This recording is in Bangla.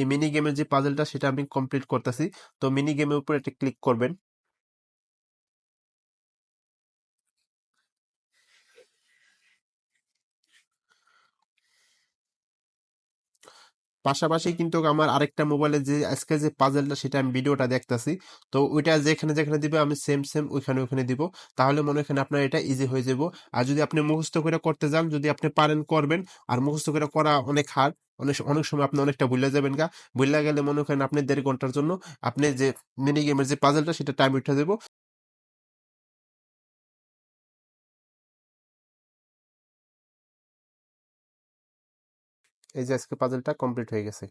এই মিনি গেমের যে পাজলটা সেটা আমি কমপ্লিট করতেছি। তো মিনি গেমের উপর একটা ক্লিক করবেন। পাশাপাশি কিন্তু আমার আরেকটা মোবাইলে যে আজকে যে পাজলটা সেটা আমি ভিডিওটা দেখতাছি। তো ওইটা যেখানে যেখানে দিবে আমি সেম সেম ওইখানে ওইখানে দিব। তাহলে মনে হয় এখানে আপনার এটা ইজি হয়ে যাব। আর যদি আপনি মুখস্থ করে করতে যান, যদি আপনি পারেন করবেন। আর মুখস্থ করে করা অনেক হার্ড। অনেক অনেক সময় আপনি অনেকটা ভুলে যাবেন গা। ভুলে গেলে মনে করেন আপনি 1.5 ঘন্টার জন্য আপনি যে মিনি গেমের যে পাজলটা সেটা টাইম উঠে যাব। এই যে আজকে পাজলটা কমপ্লিট হয়ে গেছে।